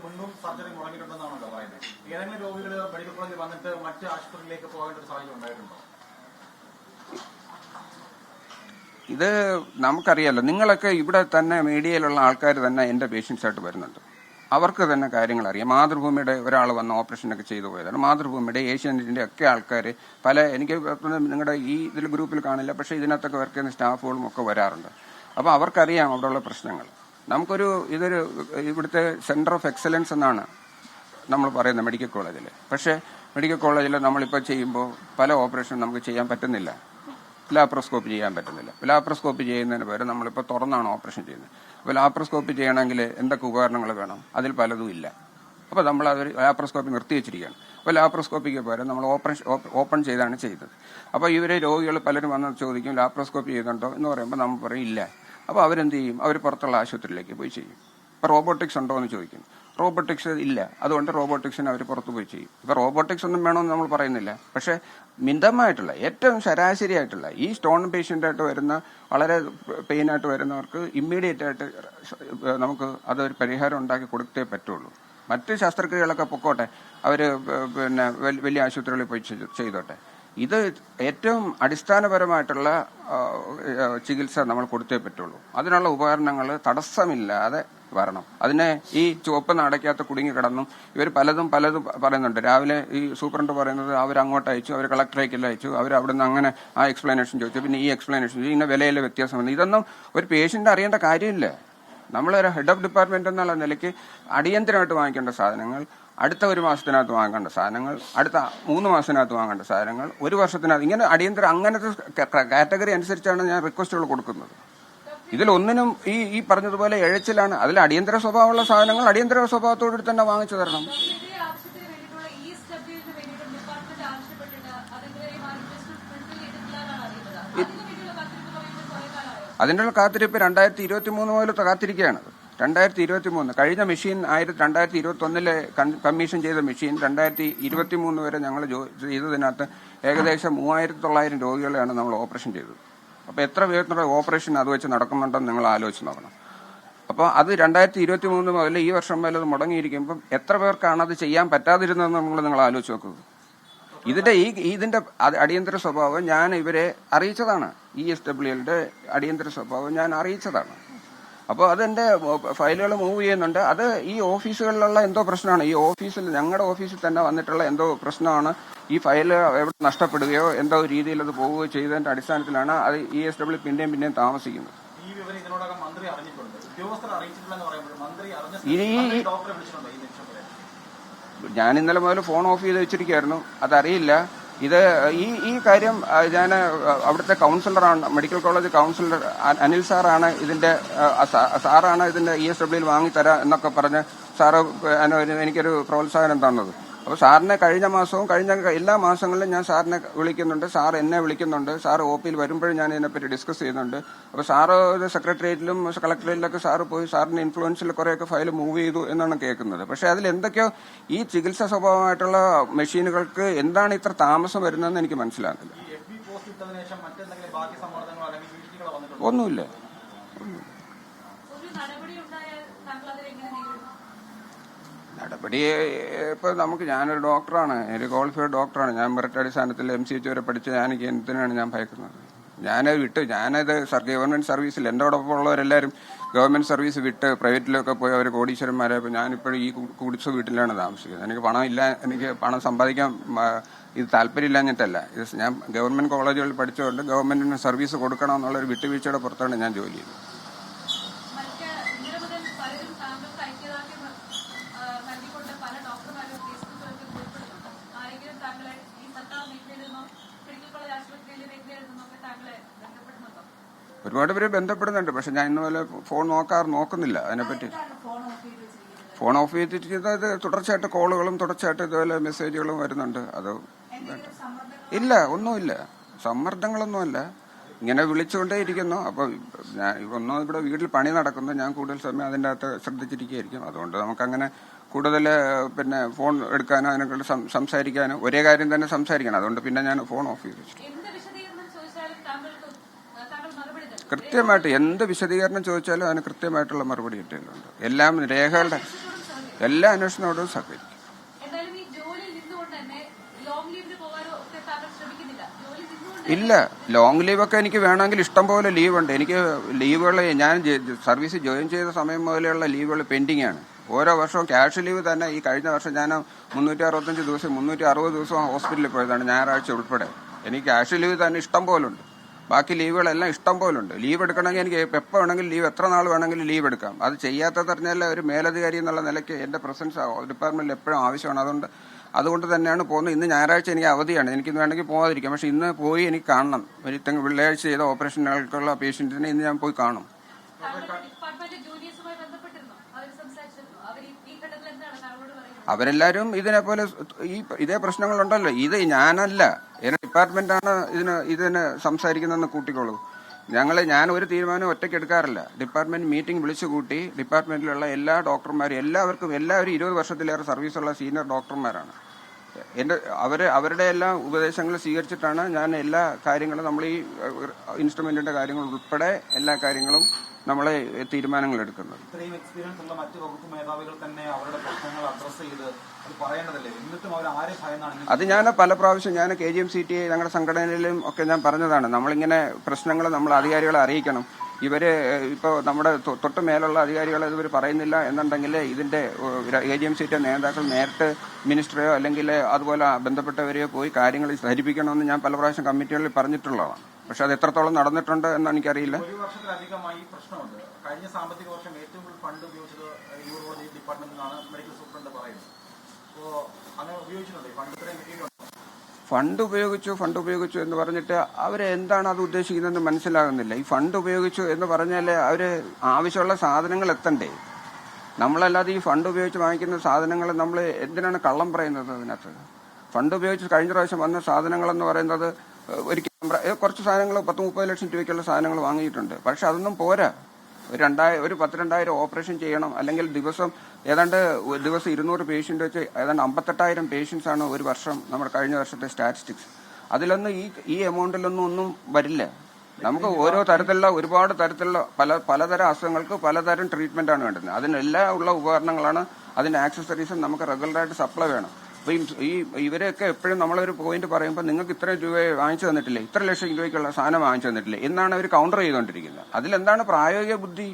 മുൻപും സർജറി മുടങ്ങിയിട്ടുണ്ടെന്നാണല്ലോ പറയുന്നത്. ഏതെങ്കിലും രോഗികൾ മെഡിക്കൽ കോളേജിൽ വന്നിട്ട് മറ്റ് ആശുപത്രിയിലേക്ക് പോകേണ്ട ഒരു സാഹചര്യം ഉണ്ടായിട്ടുണ്ടോ? ഇത് നമുക്കറിയാലോ, നിങ്ങളൊക്കെ ഇവിടെ തന്നെ മീഡിയയിലുള്ള ആൾക്കാർ തന്നെ എൻ്റെ പേഷ്യൻസായിട്ട് വരുന്നുണ്ട്. അവർക്ക് തന്നെ കാര്യങ്ങൾ അറിയാം. മാതൃഭൂമിയുടെ ഒരാൾ വന്ന് ഓപ്പറേഷനൊക്കെ ചെയ്തു പോയതാണ്. മാതൃഭൂമിയുടെ, ഏഷ്യാനെറ്റിന്റെ ഒക്കെ ആൾക്കാർ എനിക്ക് നിങ്ങളുടെ ഈ ഇതിൽ ഗ്രൂപ്പിൽ കാണില്ല, പക്ഷേ ഇതിനകത്തൊക്കെ വർക്ക് ചെയ്യുന്ന സ്റ്റാഫുകളും ഒക്കെ വരാറുണ്ട്. അപ്പോൾ അവർക്കറിയാം അവിടെയുള്ള പ്രശ്നങ്ങൾ. ഇതൊരു ഇവിടുത്തെ സെന്റർ ഓഫ് എക്സലൻസ് എന്നാണ് നമ്മൾ പറയുന്നത് മെഡിക്കൽ കോളേജിൽ. പക്ഷേ മെഡിക്കൽ കോളേജിൽ നമ്മളിപ്പോൾ ചെയ്യുമ്പോൾ പല ഓപ്പറേഷൻ നമുക്ക് ചെയ്യാൻ പറ്റുന്നില്ല. ലാപ്രോസ്കോപ്പി ചെയ്യാൻ പറ്റുന്നില്ല. ലാപ്രോസ്കോപ്പി ചെയ്യുന്നതിന് പകരം നമ്മളിപ്പോൾ തുറന്നാണ് ഓപ്പറേഷൻ ചെയ്യുന്നത്. അപ്പോൾ ലാപ്രോസ്കോപ്പി ചെയ്യണമെങ്കിൽ എന്തൊക്കെ ഉപകരണങ്ങൾ വേണം? അതിൽ പലതും ഇല്ല. അപ്പോൾ നമ്മൾ അതൊരു ലാപ്രോസ്കോപ്പി നിർത്തിവെച്ചിരിക്കുകയാണ്. അപ്പോൾ ലാപ്രോസ്കോപ്പിക്ക് പകരം നമ്മൾ ഓപ്പൺ ചെയ്താണ് ചെയ്തത്. അപ്പോൾ രോഗികൾ പലരും വന്ന് ചോദിക്കും ലാപ്രോസ്കോപ്പി ചെയ്യുന്നുണ്ടോ എന്ന് പറയുമ്പോൾ നമ്മൾ പറയും ഇല്ല. അപ്പോൾ അവരെന്ത് ചെയ്യും? അവർ പുറത്തുള്ള ആശുപത്രിയിലേക്ക് പോയി ചെയ്യും. ഇപ്പോൾ റോബോട്ടിക്സ് ഉണ്ടോ എന്ന് ചോദിക്കും. റോബോട്ടിക്സ് ഇല്ല, അതുകൊണ്ട് റോബോട്ടിക്സിന് അവർ പുറത്ത് പോയി ചെയ്യും. ഇപ്പോൾ റോബോട്ടിക്സ് ഒന്നും വേണമെന്ന് നമ്മൾ പറയുന്നില്ല. പക്ഷേ മിതമായിട്ടുള്ള, ഏറ്റവും ശരാശരിയായിട്ടുള്ള ഈ സ്റ്റോൺ പേഷ്യൻ്റായിട്ട് വരുന്ന, വളരെ പെയിനായിട്ട് വരുന്നവർക്ക് ഇമ്മീഡിയറ്റ് ആയിട്ട് നമുക്ക് അതൊരു പരിഹാരം ഉണ്ടാക്കി കൊടുത്തേ പറ്റുള്ളൂ. മറ്റ് ശസ്ത്രക്രിയകളൊക്കെ പൊക്കോട്ടെ, അവർ വലിയ ആശുപത്രികളിൽ പോയി ചെയ്തോട്ടെ. ഇത് ഏറ്റവും അടിസ്ഥാനപരമായിട്ടുള്ള ചികിത്സ നമ്മൾ കൊടുത്തേ പറ്റുള്ളൂ. അതിനുള്ള ഉപകരണങ്ങൾ തടസ്സമില്ലാതെ വരണം. അതിനെ ഈ ചുവപ്പ് നടക്കാത്ത കുടുങ്ങി കിടന്നും ഇവർ പലതും പറയുന്നുണ്ട്. രാവിലെ ഈ സൂപ്രണ്ട് പറയുന്നത് അവരങ്ങോട്ട് അയച്ചു, അവർ കളക്ടറേക്കിൽ അയച്ചു, അവർ അവിടുന്ന് അങ്ങനെ ആ എക്സ്പ്ലനേഷൻ ചോദിച്ചു, പിന്നെ ഈ എക്സ്പ്ലനേഷൻ ചോദിച്ചു, ഇന്ന വിലയിലെ വ്യത്യാസമുണ്ട്. ഇതൊന്നും ഒരു പേഷ്യന്റ് അറിയേണ്ട കാര്യമില്ല. നമ്മളൊരു ഹെഡ് ഓഫ് ഡിപ്പാർട്ട്മെന്റ് എന്നുള്ള നിലയ്ക്ക് അടിയന്തരമായിട്ട് വാങ്ങിക്കേണ്ട സാധനങ്ങൾ, അടുത്ത 1 മാസത്തിനകത്ത് വാങ്ങേണ്ട സാധനങ്ങൾ, അടുത്ത 3 മാസത്തിനകത്ത് വാങ്ങേണ്ട സാധനങ്ങൾ, 1 വർഷത്തിനകത്ത്, ഇങ്ങനെ അടിയന്തരം അങ്ങനത്തെ കാറ്റഗറി അനുസരിച്ചാണ് ഞാൻ റിക്വസ്റ്റുകൾ കൊടുക്കുന്നത്. ഇതിലൊന്നിനും ഈ പറഞ്ഞതുപോലെ എഴച്ചിലാണ്. അതിൽ അടിയന്തര സ്വഭാവമുള്ള സാധനങ്ങൾ അടിയന്തര സ്വഭാവത്തോടുകൂടി തന്നെ വാങ്ങിച്ചു തരണം. അതിൻ്റെ കാത്തിരിപ്പ് 2023 മുതൽ കാത്തിരിക്കുകയാണ്. 2023 കഴിഞ്ഞ മെഷീൻ 2021 കമ്മീഷൻ ചെയ്ത മെഷീൻ 2023 വരെ ഞങ്ങൾ ചെയ്തതിനകത്ത് ഏകദേശം 3900 രോഗികളെയാണ് നമ്മൾ ഓപ്പറേഷൻ ചെയ്തത്. അപ്പോൾ എത്ര പേരുടെ ഓപ്പറേഷൻ അത് വെച്ച് നടക്കുന്നുണ്ടെന്ന് നിങ്ങൾ ആലോചിച്ച് നോക്കണം. അപ്പോൾ അത് 2023 മുതൽ ഈ വർഷം വരെ അത് മുടങ്ങിയിരിക്കുമ്പം എത്ര പേർക്കാണ് അത് ചെയ്യാൻ പറ്റാതിരുന്നതെന്ന് നിങ്ങൾ ആലോചിച്ച് നോക്കുക. ഇതിന്റെ അടിയന്തര സ്വഭാവം ഞാൻ ഇവരെ അറിയിച്ചതാണ്. ESWLയുടെ അടിയന്തര സ്വഭാവം ഞാൻ അറിയിച്ചതാണ്. അപ്പോൾ അതെന്റെ ഫയലുകൾ മൂവ് ചെയ്യുന്നുണ്ട്. അത് ഈ ഓഫീസുകളിലുള്ള എന്തോ പ്രശ്നമാണ്. ഈ ഓഫീസിൽ, ഞങ്ങളുടെ ഓഫീസിൽ തന്നെ വന്നിട്ടുള്ള എന്തോ പ്രശ്നമാണ്. ഈ ഫയൽ എവിടെ നഷ്ടപ്പെടുകയോ എന്തോ രീതിയിൽ അത് പോവുകയോ ചെയ്തതിന്റെ അടിസ്ഥാനത്തിലാണ് അത് ESW പിന്നെയും താമസിക്കുന്നത്. ഞാൻ ഇന്നലെ മുതൽ ഫോൺ ഓഫ് ചെയ്ത് വെച്ചിരിക്കുകയായിരുന്നു. അതറിയില്ല. ഈ കാര്യം ഞാൻ അവിടുത്തെ കൗൺസിലറാണ്, മെഡിക്കൽ കോളേജ് കൗൺസിലർ അനിൽ സാറാണ് ഇതിന്റെ ESWയിൽ വാങ്ങിത്തരാം എന്നൊക്കെ പറഞ്ഞ് സാറ് എനിക്കൊരു പ്രോത്സാഹനം തന്നത്. അപ്പോൾ സാറിനെ കഴിഞ്ഞ മാസവും കഴിഞ്ഞ എല്ലാ മാസങ്ങളിലും ഞാൻ സാറിനെ വിളിക്കുന്നുണ്ട്, സാർ എന്നെ വിളിക്കുന്നുണ്ട്. സാർ OPയിൽ വരുമ്പോഴും ഞാൻ ഇതിനെപ്പറ്റി ഡിസ്കസ് ചെയ്യുന്നുണ്ട്. അപ്പോൾ സാറ് സെക്രട്ടേറിയറ്റിലും കളക്ടറേറ്റിലൊക്കെ സാറ് പോയി സാറിന്റെ ഇൻഫ്ലുവൻസിൽ കുറേയൊക്കെ ഫയൽ മൂവ് ചെയ്തു എന്നാണ് കേൾക്കുന്നത്. പക്ഷേ അതിൽ എന്തൊക്കെയോ ഈ ചികിത്സാ സ്വഭാവമായിട്ടുള്ള മെഷീനുകൾക്ക് എന്താണ് ഇത്ര താമസം വരുന്നതെന്ന് എനിക്ക് മനസ്സിലാകുന്നില്ല. ഒന്നുമില്ല. നടപടി ഇപ്പൊ ഞാനൊരു ഡോക്ടറാണ്, ഒരു ക്വാളിഫൈഡ് ഡോക്ടറാണ്. ഞാൻ മെറിറ്റ് അടിസ്ഥാനത്തിൽ MCH വരെ പഠിച്ച എനിക്ക് എന്തിനാണ് ഞാൻ ഭയക്കുന്നത്? ഞാനത് ഗവൺമെന്റ് സർവീസിൽ എന്റോടൊപ്പം ഉള്ളവരെല്ലാവരും ഗവൺമെന്റ് സർവീസ് വിട്ട് പ്രൈവറ്റിലൊക്കെ പോയി അവർ കോടീശ്വരന്മാരെ. ഞാനിപ്പോഴും ഈ കുടിച്ച വീട്ടിലാണ് താമസിക്കുന്നത്. എനിക്ക് പണമില്ല, എനിക്ക് പണം സമ്പാദിക്കാൻ ഇത് താല്പര്യമില്ലാഞ്ഞിട്ടല്ല. ഞാൻ ഗവൺമെന്റ് കോളേജുകളിൽ പഠിച്ചുകൊണ്ട് ഗവൺമെന്റിന് സർവീസ് കൊടുക്കണം എന്നുള്ളൊരു വിട്ടുവീഴ്ചയുടെ പുറത്താണ് ഞാൻ ജോലി ചെയ്യുന്നത്. ഒരുപാട് പേര് ബന്ധപ്പെടുന്നുണ്ട്. പക്ഷെ ഞാൻ ഇന്നുപോലെ ഫോൺ നോക്കുന്നില്ല അതിനെപ്പറ്റി. ഫോൺ ഓഫ് ചെയ്തിട്ട് തുടർച്ചയായിട്ട് കോളുകളും തുടർച്ചയായിട്ട് ഇതുപോലെ മെസ്സേജുകളും വരുന്നുണ്ട്. അത് ഇല്ല, ഒന്നുമില്ല, സമ്മർദ്ദങ്ങളൊന്നുമല്ല. ഇങ്ങനെ വിളിച്ചുകൊണ്ടേ ഇരിക്കുന്നു. അപ്പൊ ഇവിടെ വീട്ടിൽ പണി നടക്കുന്നു. ഞാൻ കൂടുതൽ സമയം അതിൻ്റെ അകത്ത് ശ്രദ്ധിച്ചിരിക്കുകയായിരിക്കും. അതുകൊണ്ട് നമുക്കങ്ങനെ കൂടുതൽ ഫോൺ എടുക്കാനോ അതിനെക്കുറിച്ച് സംസാരിക്കാനോ ഒരേ കാര്യം തന്നെ സംസാരിക്കണം. അതുകൊണ്ട് ഞാൻ ഫോൺ ഓഫ് ചെയ്തു. കൃത്യമായിട്ട് എന്ത് വിശദീകരണം ചോദിച്ചാലും അതിന് കൃത്യമായിട്ടുള്ള മറുപടി കിട്ടിയിട്ടുണ്ട്. എല്ലാം രേഖകളുടെ എല്ലാ അന്വേഷണത്തോടും സഹകരിക്കും. ഇല്ല, ലോങ് ലീവൊക്കെ എനിക്ക് വേണമെങ്കിൽ ഇഷ്ടം പോലെ ലീവുണ്ട്. എനിക്ക് ലീവുകൾ ഞാൻ സർവീസ് ജോയിൻ ചെയ്ത സമയം മുതലുള്ള ലീവുകൾ പെൻഡിങ് ആണ്. ഓരോ വർഷവും ക്യാഷ് ലീവ് തന്നെ ഈ കഴിഞ്ഞ വർഷം ഞാൻ 365 ദിവസം 360 ദിവസം ഹോസ്പിറ്റലിൽ പോയതാണ്, ഞായറാഴ്ച ഉൾപ്പെടെ. എനിക്ക് ക്യാഷ് ലീവ് തന്നെ ഇഷ്ടം പോലുണ്ട്. ബാക്കി ലീവുകളെല്ലാം ഇഷ്ടം പോലുണ്ട്. ലീവ് എടുക്കണമെങ്കിൽ എനിക്ക് എപ്പോൾ വേണമെങ്കിലും ലീവ്, എത്ര നാൾ വേണമെങ്കിലും ലീവ് എടുക്കാം. അത് ചെയ്യാത്തത് പറഞ്ഞാൽ ഒരു മേലധികാരി എന്നുള്ള നിലയ്ക്ക് എന്റെ പ്രസൻസ് ഡിപ്പാർട്ട്മെന്റിൽ എപ്പോഴും ആവശ്യമാണ്. അതുകൊണ്ട് തന്നെയാണ് പോകുന്നത്. ഇന്ന് ഞായറാഴ്ച എനിക്ക് അവധിയാണ്, എനിക്ക് വേണമെങ്കിൽ പോകാതിരിക്കാം. പക്ഷെ ഇന്ന് പോയി എനിക്ക് കാണണം. വെള്ളിയാഴ്ച ചെയ്ത ഓപ്പറേഷനുകൾക്കുള്ള പേഷ്യന്റിനെ ഇന്ന് ഞാൻ പോയി കാണും. അവരെല്ലാരും ഇതിനെപ്പോലെ ഇതേ പ്രശ്നങ്ങളുണ്ടല്ലോ. ഇത് ഞാനല്ല, എന്റെ ഡിപ്പാർട്ട്മെന്റാണ് ഇതിന് സംസാരിക്കുന്നതെന്ന് കൂട്ടിക്കോളൂ. ഞാൻ ഒരു തീരുമാനം ഒറ്റയ്ക്ക് എടുക്കാറില്ല. ഡിപ്പാർട്ട്മെന്റ് മീറ്റിംഗ് വിളിച്ചു കൂട്ടി ഡിപ്പാർട്ട്മെന്റിലുള്ള എല്ലാ ഡോക്ടർമാരും എല്ലാവരും 20 വർഷത്തിലേറെ സർവീസുള്ള സീനിയർ ഡോക്ടർമാരാണ്. അവരുടെ എല്ലാ ഉപദേശങ്ങളും സ്വീകരിച്ചിട്ടാണ് ഞാൻ എല്ലാ കാര്യങ്ങളും, നമ്മൾ ഈ ഇൻസ്ട്രുമെന്റിന്റെ കാര്യങ്ങൾ ഉൾപ്പെടെ എല്ലാ കാര്യങ്ങളും നമ്മളെ തീരുമാനങ്ങൾ എടുക്കുന്നത്. ഇത്രയും എക്സ്പീരിയൻസ് ഉള്ള മറ്റ് വകുപ്പ് മേധാവികൾ തന്നെ അവരുടെ പ്രശ്നങ്ങൾ അഡ്രസ് ചെയ്ത് അത് പറയേണ്ടതല്ലേ? എന്നിട്ടും അവർ ആരെ ഭയന്നാണ്? അത് ഞാൻ പല പ്രാവശ്യം ഞാൻ KGM-CTA ഞങ്ങളുടെ സംഘടനയിലും ഒക്കെ ഞാൻ പറഞ്ഞതാണ്. നമ്മളിങ്ങനെ പ്രശ്നങ്ങൾ നമ്മൾ അധികാരികളെ അറിയിക്കണം. ഇവര് ഇപ്പോൾ നമ്മുടെ തൊട്ട് മേലുള്ള അധികാരികൾ ഇവർ പറയുന്നില്ല എന്നുണ്ടെങ്കിൽ ഇതിന്റെ KGM-CTA നേതാക്കൾ നേരിട്ട് മിനിസ്റ്ററെയോ അല്ലെങ്കിൽ അതുപോലെ ബന്ധപ്പെട്ടവരെയോ പോയി കാര്യങ്ങൾ ധരിപ്പിക്കണമെന്ന് ഞാൻ പല പ്രാവശ്യം കമ്മിറ്റികളിൽ പറഞ്ഞിട്ടുള്ളതാണ്. പക്ഷെ അത് എത്രത്തോളം നടന്നിട്ടുണ്ട് എന്ന് എനിക്കറിയില്ല. ഒരു വർഷത്തിലധികമായി പ്രശ്നമുണ്ട്. കഴിഞ്ഞ സാമ്പത്തിക വർഷം ഏറ്റവും കൂടുതൽ ഫണ്ട് ഉപയോഗിച്ചത് യൂറോളജി ഡിപ്പാർട്ട്മെന്റിനാണ് മെഡിക്കൽ സൂപ്രണ്ട് പറയുന്നത്. അപ്പോൾ അങ്ങനെ ഉപയോഗിച്ചിട്ടുണ്ട്, ഫണ്ട് ഇത്രയും കിട്ടിയിട്ടുണ്ട്. ഫണ്ട് ഉപയോഗിച്ചു എന്ന് പറഞ്ഞിട്ട് അവരെന്താണ് അത് ഉദ്ദേശിക്കുന്നതെന്ന് മനസ്സിലാകുന്നില്ല. ഈ ഫണ്ട് ഉപയോഗിച്ചു എന്ന് പറഞ്ഞാൽ അവര് ആവശ്യമുള്ള സാധനങ്ങൾ എത്തണ്ടേ? നമ്മളല്ലാതെ ഈ ഫണ്ട് ഉപയോഗിച്ച് വാങ്ങിക്കുന്ന സാധനങ്ങൾ നമ്മൾ എന്തിനാണ് കള്ളം പറയുന്നത്? അതിനകത്ത് ഫണ്ട് ഉപയോഗിച്ച് കഴിഞ്ഞ പ്രാവശ്യം വന്ന സാധനങ്ങളെന്ന് പറയുന്നത് ഒരു ക്യാമറ, കുറച്ച് സാധനങ്ങൾ 10-30 ലക്ഷം രൂപയ്ക്കുള്ള സാധനങ്ങൾ വാങ്ങിയിട്ടുണ്ട്. പക്ഷെ അതൊന്നും പോരാ. ഒരു 10,000-2,000 ഓപ്പറേഷൻ ചെയ്യണം, അല്ലെങ്കിൽ ദിവസം 200 പേഷ്യന്റ് വെച്ച് ഏതാണ്ട് 58,000 പേഷ്യൻസ് ആണ് ഒരു വർഷം നമ്മുടെ കഴിഞ്ഞ വർഷത്തെ സ്റ്റാറ്റിസ്റ്റിക്സ്. അതിലൊന്നും ഈ എമൗണ്ടിലൊന്നും ഒന്നും വരില്ല. നമുക്ക് ഓരോ തരത്തിലുള്ള ഒരുപാട് തരത്തിലുള്ള പലതരം അസുഖങ്ങൾക്ക് പലതരം ട്രീറ്റ്മെന്റ് ആണ് വേണ്ടത്. അതിനെല്ലാം ഉള്ള ഉപകരണങ്ങളാണ്, അതിന്റെ ആക്സസറീസും നമുക്ക് റെഗുലറായിട്ട് സപ്ലൈ വേണം. അപ്പൊ ഇവരെയൊക്കെ എപ്പോഴും നമ്മളൊരു പോയിന്റ് പറയുമ്പോൾ നിങ്ങൾക്ക് ഇത്ര രൂപ വാങ്ങിച്ചു തന്നിട്ടില്ലേ, ഇത്ര ലക്ഷം രൂപയ്ക്കുള്ള സാധനം വാങ്ങിച്ചു തന്നിട്ടില്ലേ എന്നാണ് അവർ കൗണ്ടർ ചെയ്തുകൊണ്ടിരിക്കുന്നത്. അതിലെന്താണ് പ്രായോഗിക ബുദ്ധി?